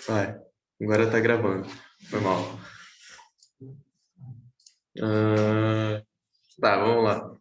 Vai. Agora tá gravando. Foi mal. Tá, vamos lá.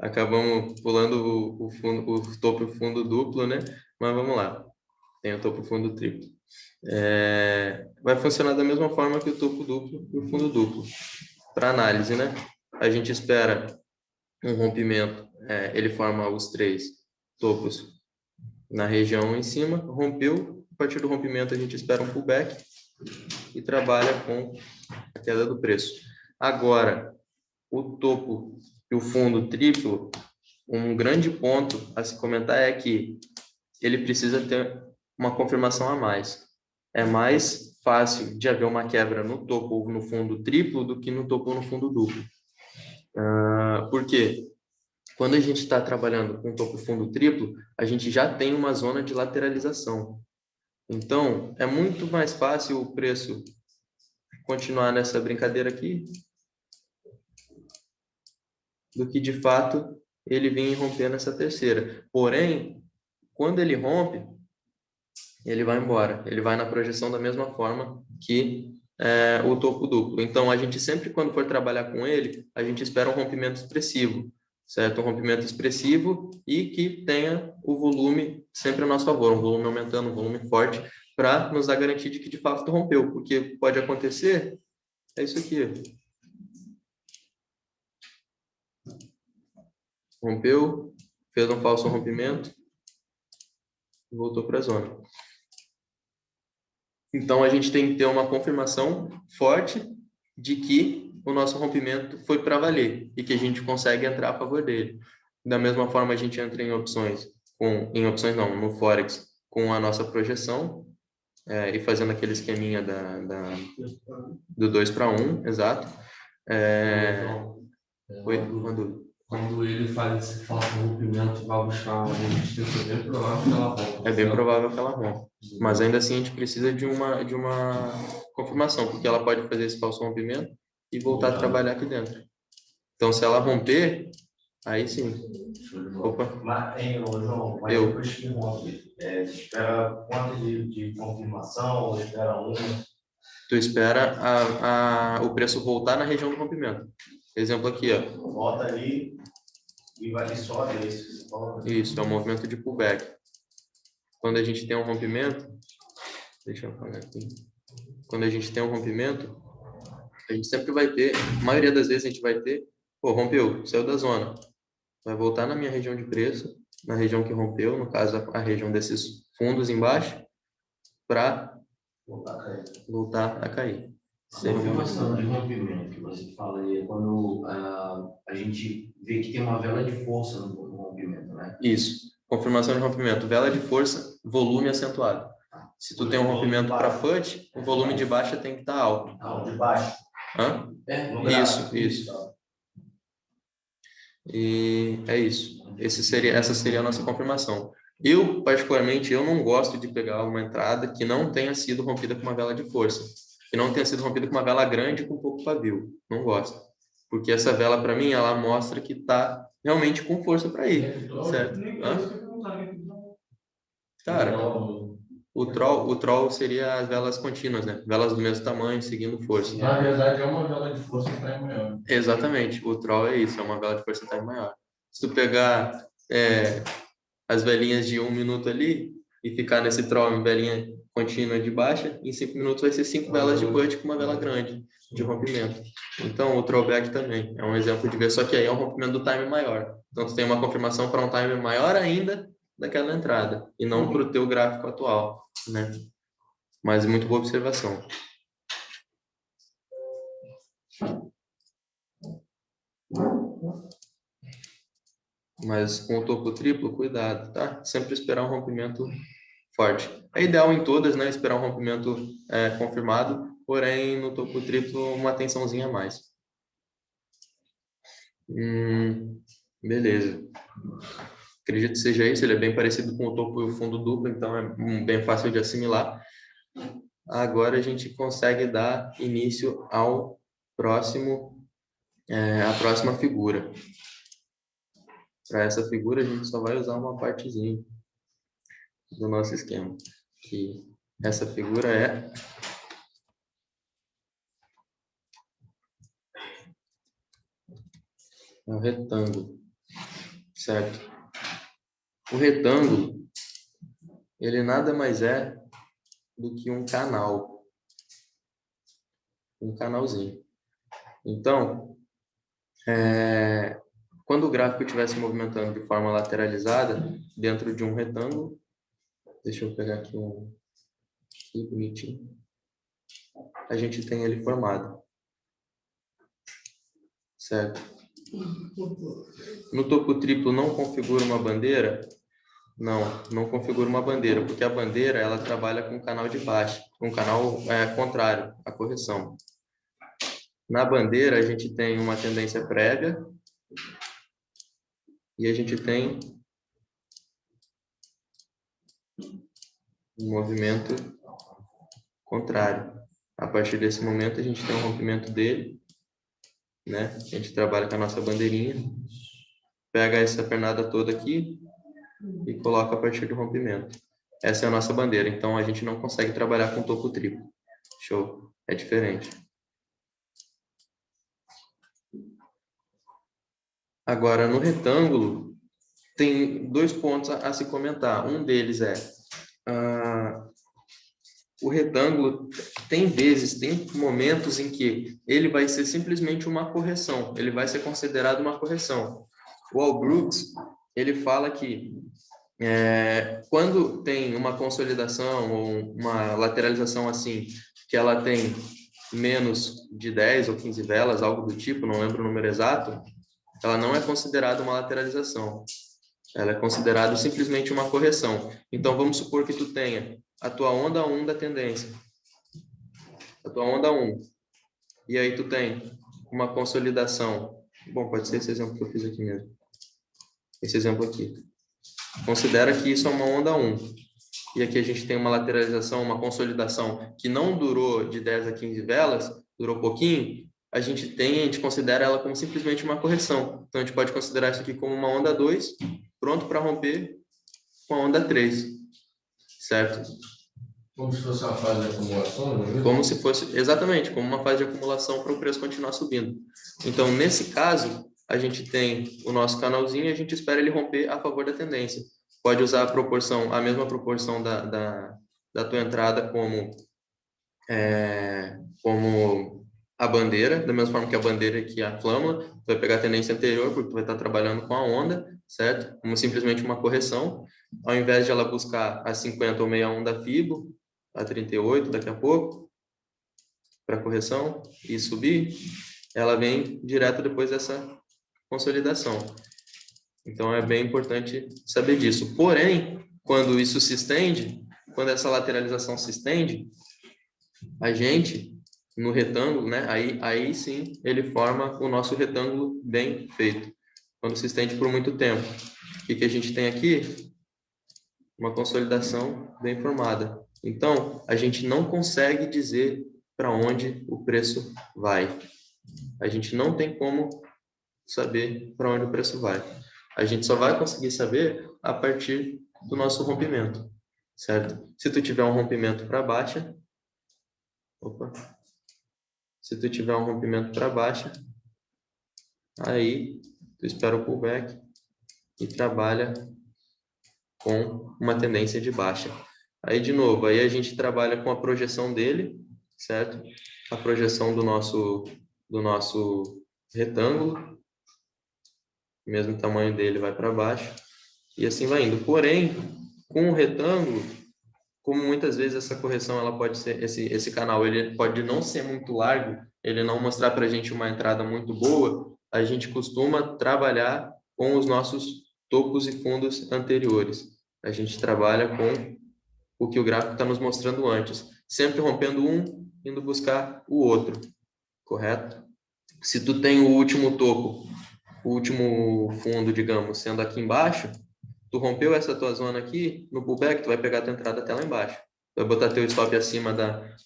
Acabamos pulando o topo e o fundo duplo, né? Mas vamos lá. Tem o topo e o fundo triplo. Vai funcionar da mesma forma que o topo duplo e o fundo duplo. Para análise, né? A gente espera um rompimento. Ele forma os três topos na região em cima. Rompeu. A partir do rompimento, a gente espera um pullback e trabalha com a queda do preço. Agora, o topo e o fundo triplo, um grande ponto a se comentar é que ele precisa ter uma confirmação a mais. É mais fácil de haver uma quebra no topo ou no fundo triplo do que no topo ou no fundo duplo. Por quê? Quando a gente está trabalhando com topo e fundo triplo, a gente já tem uma zona de lateralização. Então, é muito mais fácil o preço continuar nessa brincadeira aqui do que, de fato, ele vir romper nessa terceira. Porém, quando ele rompe, ele vai embora. Ele vai na projeção da mesma forma que o topo duplo. Então, a gente sempre, quando for trabalhar com ele, a gente espera um rompimento expressivo, certo? Um rompimento expressivo e que tenha o volume sempre a nosso favor, um volume aumentando, um volume forte, para nos dar garantia de que, de fato, rompeu. Porque pode acontecer, é isso aqui. Rompeu, fez um falso rompimento, voltou para a zona. Então, a gente tem que ter uma confirmação forte de que o nosso rompimento foi para valer e que a gente consegue entrar a favor dele. Da mesma forma, a gente entra em opções, no Forex, com a nossa projeção, e fazendo aquele esqueminha do 2 para 1, exato. Quando ele faz esse falso rompimento, vai buscar uma resistência, bem provável que ela rompa. É bem provável que ela rompa. Mas ainda assim a gente precisa de uma confirmação, porque ela pode fazer esse falso rompimento e voltar a trabalhar aqui dentro. Então, se ela romper, aí sim. Opa. Mas, hein, João, mas depois que rompe, espera quanto de confirmação ou espera uma? Tu espera o preço voltar na região do rompimento. Exemplo aqui, ó. Volta ali e vai e sobe, é isso que você falou? Isso, é um movimento de pullback. Quando a gente tem um rompimento, deixa eu apagar aqui. Quando a gente tem um rompimento, a gente sempre vai ter, a maioria das vezes a gente vai ter, rompeu, saiu da zona. Vai voltar na minha região de preço, na região que rompeu, no caso a região desses fundos embaixo, para voltar a cair. A confirmação de rompimento que você fala aí é quando a gente vê que tem uma vela de força no rompimento, né? Isso. Confirmação de rompimento. Vela de força, volume acentuado. Se tu tem um rompimento para FUD, o volume de baixa tem que estar alto. Não, de baixo. Hã? Isso. E é isso. Essa seria a nossa confirmação. Eu, particularmente, eu não gosto de pegar uma entrada que não tenha sido rompida com uma vela de força. Que não tenha sido rompida com uma vela grande com pouco pavio. Não gosto. Porque essa vela, para mim, ela mostra que está realmente com força para ir. Certo? Cara, o troll seria as velas contínuas, né? Velas do mesmo tamanho, seguindo força. Na verdade, é uma vela de força em time maior. Exatamente. O troll é isso, é uma vela de força em time maior. Se tu pegar as velinhas de 1 minuto ali e ficar nesse troll em velinha contínua de baixa, em 5 minutos vai ser 5 velas de put com uma vela grande de rompimento. Então, o throwback também é um exemplo de ver, só que aí é um rompimento do time maior. Então, tu tem uma confirmação para um time maior ainda daquela entrada e não para o teu gráfico atual, né? Mas muito boa observação. Mas com o topo triplo, cuidado, tá? Sempre esperar um rompimento forte. É ideal em todas, né? Esperar um rompimento confirmado, porém no topo triplo uma atençãozinha a mais. Beleza. Acredito que seja isso. Ele é bem parecido com o topo e o fundo duplo, então é bem fácil de assimilar. Agora a gente consegue dar início ao a próxima figura. Para essa figura a gente só vai usar uma partezinha do nosso esquema, que Essa figura é um retângulo, certo? O retângulo, ele nada mais é do que um canal, um canalzinho. Então, quando o gráfico estiver se movimentando de forma lateralizada dentro de um retângulo, deixa eu pegar aqui um aqui, bonitinho, a gente tem ele formado, certo? No topo triplo não configura uma bandeira? Não configura uma bandeira, porque a bandeira ela trabalha com canal de baixa, com canal contrário, a correção. Na bandeira a gente tem uma tendência prévia e a gente tem um movimento contrário. A partir desse momento a gente tem um rompimento dele, né? A gente trabalha com a nossa bandeirinha, pega essa pernada toda aqui e coloca a partir do rompimento. Essa é a nossa bandeira, então a gente não consegue trabalhar com topo triplo. Show, é diferente. Agora, no retângulo, tem dois pontos a se comentar. Um deles é o retângulo tem momentos em que ele vai ser simplesmente uma correção, ele vai ser considerado uma correção. O Al Brooks, ele fala que quando tem uma consolidação ou uma lateralização assim, que ela tem menos de 10 ou 15 velas, algo do tipo, não lembro o número exato, ela não é considerada uma lateralização. Ela é considerada simplesmente uma correção. Então, vamos supor que tu tenha a tua onda 1 da tendência. A tua onda 1. E aí tu tem uma consolidação. Bom, pode ser esse exemplo que eu fiz aqui mesmo. Esse exemplo aqui. Considera que isso é uma onda 1. E aqui a gente tem uma lateralização, uma consolidação que não durou de 10 a 15 velas, durou pouquinho. A gente considera ela como simplesmente uma correção. Então, a gente pode considerar isso aqui como uma onda 2, pronto para romper com a onda 3, certo? Como se fosse uma fase de acumulação, não é? Como se fosse, exatamente, como uma fase de acumulação para o preço continuar subindo. Então, nesse caso, a gente tem o nosso canalzinho e a gente espera ele romper a favor da tendência. Pode usar a mesma proporção da tua entrada como a bandeira, da mesma forma que a bandeira aqui, a flâmula, tu vai pegar a tendência anterior, porque tu vai estar trabalhando com a onda, certo? Como simplesmente uma correção. Ao invés de ela buscar a 50 ou 61 da Fibo, a 38 daqui a pouco, para correção, e subir, ela vem direto depois dessa consolidação. Então, é bem importante saber disso. Porém, quando isso se estende, quando essa lateralização se estende, a gente, no retângulo, né, aí sim, ele forma o nosso retângulo bem feito. Quando se estende por muito tempo. O que a gente tem aqui? Uma consolidação bem formada. Então, a gente não consegue dizer para onde o preço vai. A gente não tem como saber para onde o preço vai. A gente só vai conseguir saber a partir do nosso rompimento, certo? Se tu tiver um rompimento para baixa, se tu tiver um rompimento para baixa, aí tu espera o pullback e trabalha com uma tendência de baixa. Aí, de novo, aí a gente trabalha com a projeção dele, certo? A projeção do nosso retângulo, o mesmo tamanho dele vai para baixo, e assim vai indo. Porém, com o retângulo, como muitas vezes essa correção ela pode ser, esse canal ele pode não ser muito largo, ele não mostrar para a gente uma entrada muito boa, a gente costuma trabalhar com os nossos topos e fundos anteriores. A gente trabalha com o que o gráfico está nos mostrando antes, sempre rompendo um, indo buscar o outro, correto? Se tu tem o último topo, o último fundo, digamos, sendo aqui embaixo, tu rompeu essa tua zona aqui, no pullback, tu vai pegar a tua entrada até lá embaixo. Tu vai botar teu stop acima da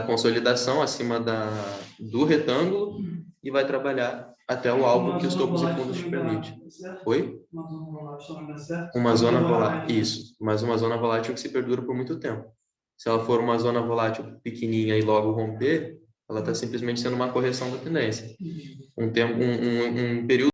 consolidação, acima do retângulo, e vai trabalhar até o alvo que os topos e fundos te permitem. Oi? Uma zona volátil, isso, mas uma zona volátil que se perdura por muito tempo. Se ela for uma zona volátil pequenininha e logo romper, ela está simplesmente sendo uma correção da tendência. Um período